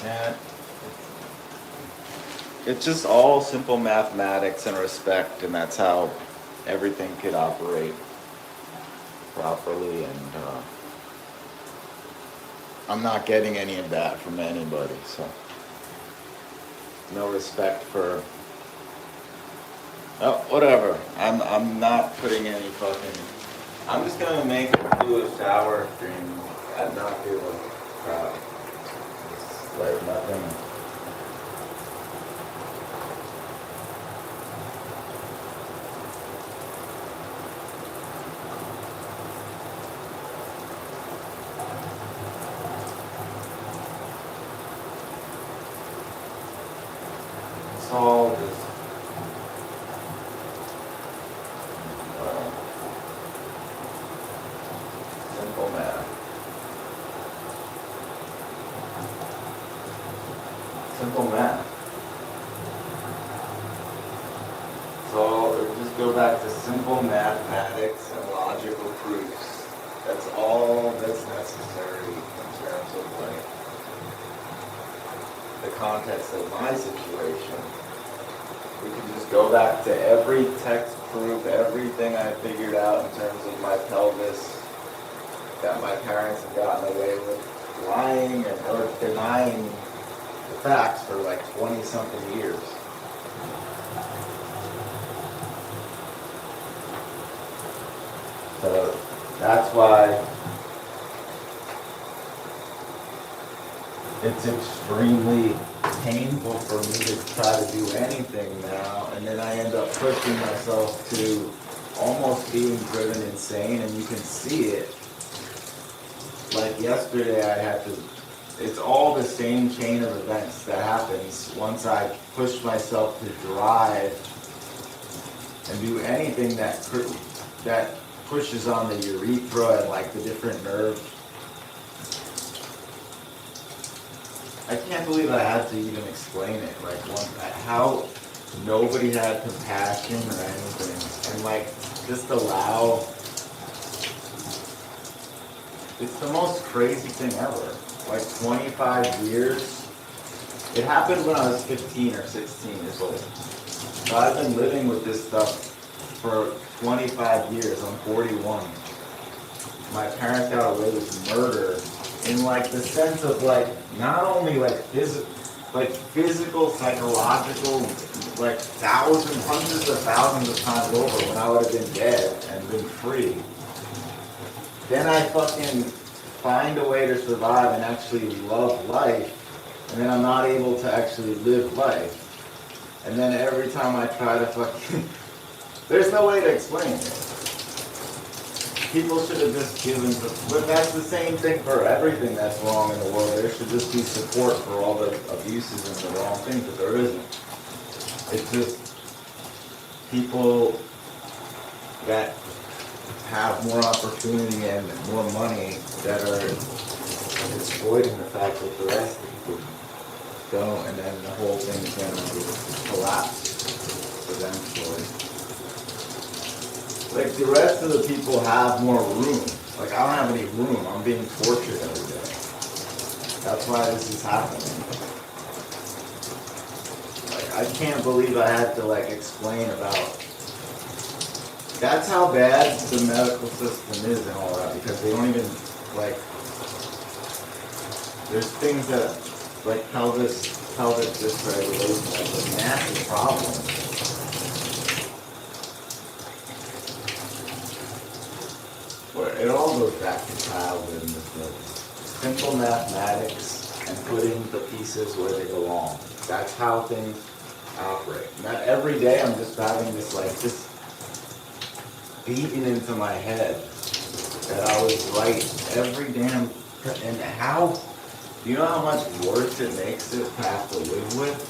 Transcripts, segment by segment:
And it's just all simple mathematics and respect, and that's how everything could operate properly. And I'm not getting any of that from anybody, so no respect for. Oh, whatever. I'm not putting any fucking. I'm just gonna do a shower stream and not do a crowd. It's like nothing. It's all just simple math. Simple math. So just go back to simple mathematics and logical proofs. That's all that's necessary in terms of like the context of my situation. We can just go back to every text proof, everything I figured out in terms of my pelvis that my parents have gotten away with lying or denying the facts for like 20 something years. So that's why it's extremely painful for me to try to do anything now, and then I end up pushing myself to almost being driven insane, and you can see it. Like yesterday I had to, it's all the same chain of events that happens once I push myself to drive and do anything that pushes on the urethra and like the different nerves. I can't believe I had to even explain it. Like how nobody had compassion or anything, and like just allow. It's the most crazy thing ever. Like 25 years. It happened when I was 15 or 16 years old. So I've been living with this stuff for 25 years. I'm 41. My parents got away with murder in like the sense of like not only like physical, psychological, like thousands, hundreds of thousands of times over when I would have been dead and been free. Then I fucking find a way to survive and actually love life, and then I'm not able to actually live life. And then every time I try to fucking there's no way to explain it. People should have just given, but that's the same thing for everything that's wrong in the world. There should just be support for all the abuses and the wrong things, but there isn't. It's just people that have more opportunity and more money that are exploiting the fact that the rest of people don't, and then the whole thing's going to collapse eventually. Like the rest of the people have more room. Like I don't have any room. I'm being tortured every day. That's why this is happening. Like I can't believe I had to like explain about. That's how bad the medical system is and all that, because they don't even like. There's things that like pelvic dysregulation is a massive problem. It all goes back to childhood and simple mathematics and putting the pieces where they belong. That's how things operate. Not every day I'm just having this like just beaten into my head that I was right every damn. And how? Do you know how much worse it makes it to have to live with?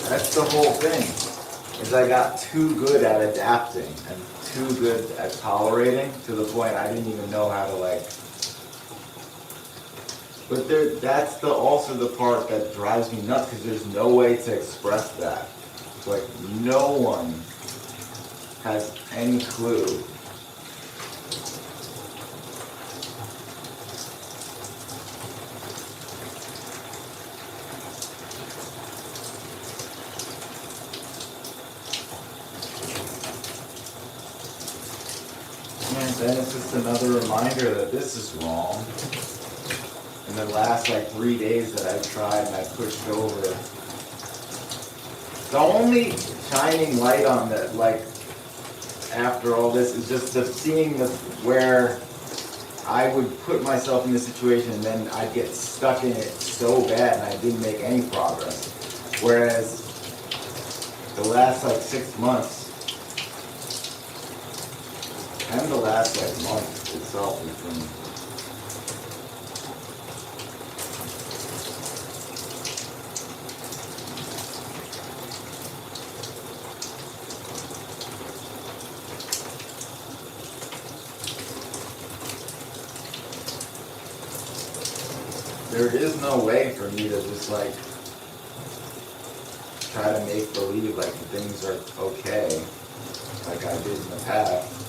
That's the whole thing, is I got too good at adapting and too good at tolerating to the point I didn't even know how to like. But that's also the part that drives me nuts, because there's no way to express that. Like no one has any clue. And then it's just another reminder that this is wrong. In the last like 3 days that I've tried and I pushed over, the only shining light on that, like after all this, is just seeing where I would put myself in this situation and then I'd get stuck in it so bad and I didn't make any progress. Whereas the last like 6 months, and the last like month itself has been there is no way for me to just like try to make believe like things are okay, like I did in the past,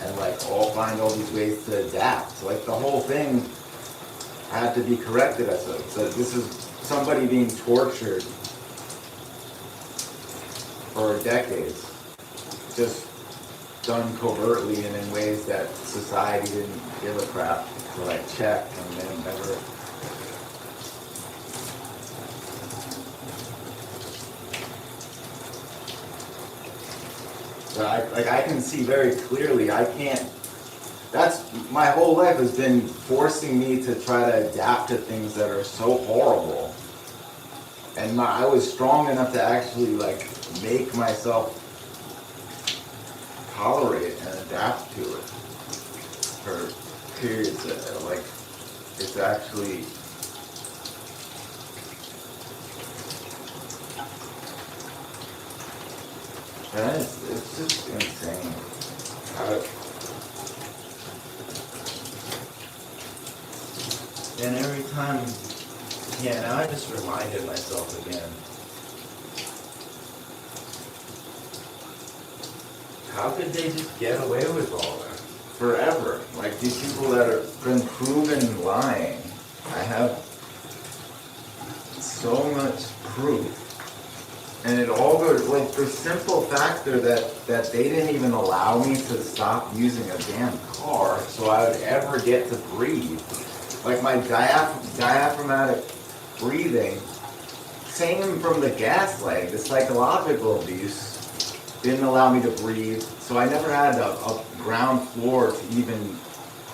and like find all these ways to adapt. So, like the whole thing had to be corrected. So this is somebody being tortured for decades, just done covertly and in ways that society didn't give a crap to like check and then never. So I can see very clearly, I can't, that's, my whole life has been forcing me to try to adapt to things that are so horrible. And I was strong enough to actually like make myself tolerate and adapt to it for periods that like, it's actually, and it's just insane. And every time, yeah, now I just reminded myself again. How could they just get away with all that? Forever. Like these people that have been proven lying. I have so much proof. And it all goes, like the simple factor that they didn't even allow me to stop using a damn car so I would ever get to breathe. Like my diaphragmatic breathing, same from the gaslighting, the psychological abuse didn't allow me to breathe. So I never had a ground floor to even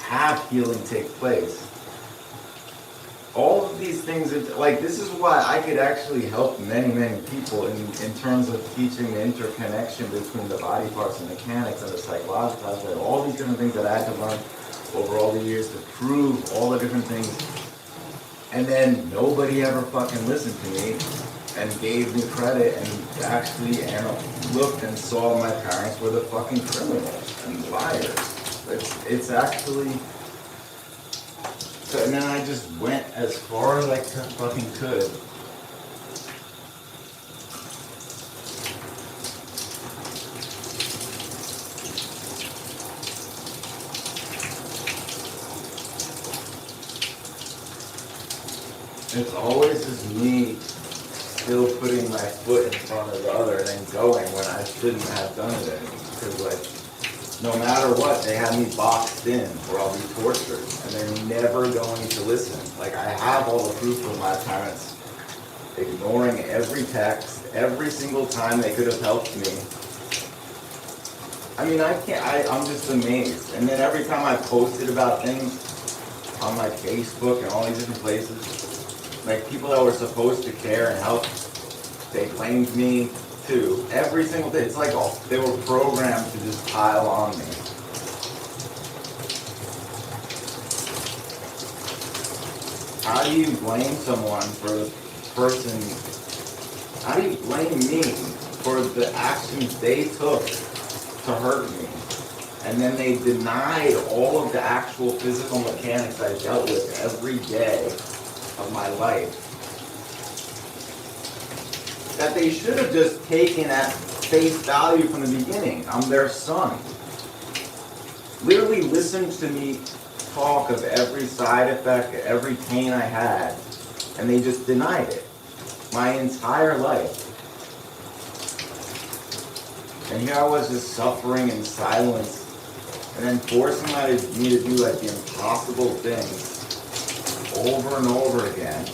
have healing take place. All of these things, like this is why I could actually help many, many people in terms of teaching the interconnection between the body parts and mechanics and the psychological aspect, all these different things that I had to learn over all the years to prove all the different things. And then nobody ever fucking listened to me and gave me credit and actually looked and saw my parents were the fucking criminals and liars. It's actually... So, and then I just went as far as I fucking could. It's always just me still putting my foot in front of the other and then going when I shouldn't have done it anymore. Because like, no matter what, they have me boxed in or I'll be tortured, and they're never going to listen. Like, I have all the proof of my parents ignoring every text, every single time they could have helped me. I mean, I'm just amazed. And then every time I posted about things on my Facebook and all these different places, like people that were supposed to care and help, they blamed me. Too. Every single day. It's like they were programmed to just pile on me. How do you blame someone for the person? How do you blame me for the actions they took to hurt me? And then they denied all of the actual physical mechanics I dealt with every day of my life. That they should have just taken at face value from the beginning. I'm their son. Literally listened to me talk of every side effect, every pain I had, and they just denied it. My entire life. And here I was just suffering in silence, and then forcing me to do like the impossible things over and over again.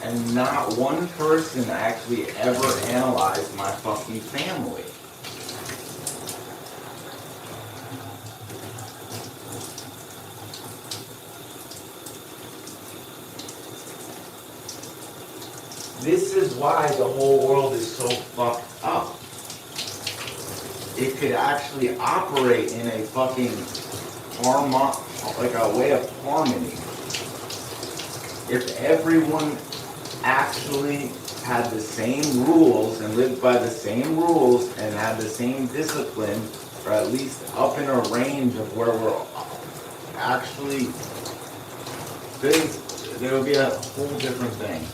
And not one person actually ever analyzed my fucking family. This is why the whole world is so fucked up. It could actually operate in a fucking like a way of harmony. If everyone actually had the same rules and lived by the same rules and had the same discipline, or at least up in a range of where we're actually, there would be a whole different thing.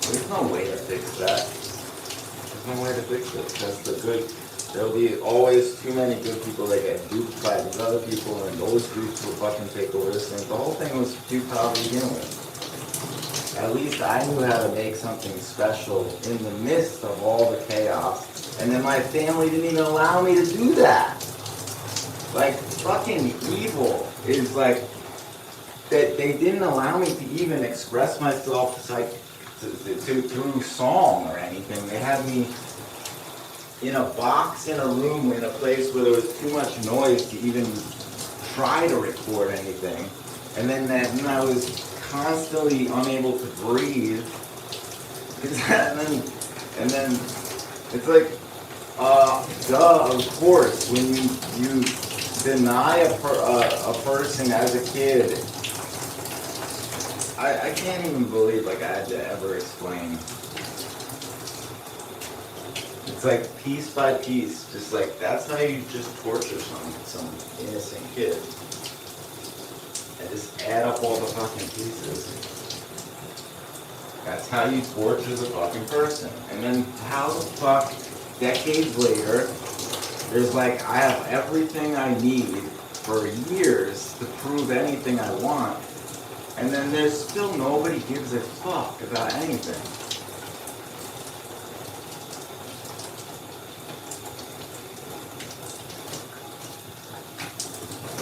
There's no way to fix that. There's no way to fix it, because there'll be always too many good people that get duped by these other people, and those groups will fucking take over this thing. The whole thing was futile to begin with. At least I knew how to make something special in the midst of all the chaos, and then my family didn't even allow me to do that. Like, fucking evil is like, that they didn't allow me to even express myself through song or anything. They had me in a box in a room in a place where there was too much noise to even try to record anything. And then I was constantly unable to breathe. and then it's like, of course, when you deny a person as a kid, I can't even believe like I had to ever explain. It's like piece by piece, just like that's how you just torture some innocent kid. And just add up all the fucking pieces. That's how you torture the fucking person. And then how the fuck, decades later, there's like, I have everything I need for years to prove anything I want. And then there's still nobody gives a fuck about anything.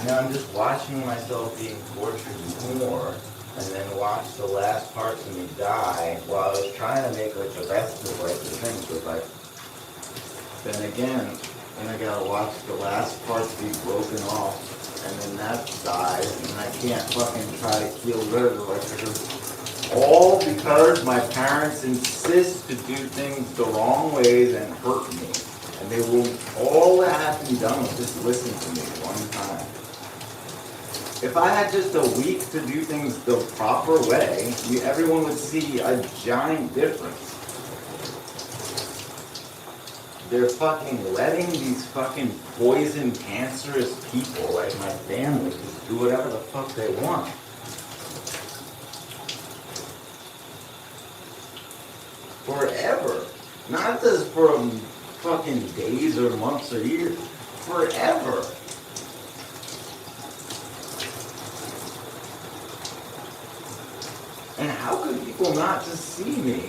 Now I'm just watching myself being tortured more, and then watch the last parts of me die while I was trying to make like the best of like the things. But like, then again, I gotta watch the last parts be broken off. And then that dies, and I can't fucking try to heal rid of it. All because my parents insist to do things the wrong ways and hurt me. And they will, all that has to be done is just listen to me one time. If I had just a week to do things the proper way, everyone would see a giant difference. They're fucking letting these fucking poison, cancerous people like my family just do whatever the fuck they want. Forever. Not just for fucking days or months or years. Forever. And how could people not just see me?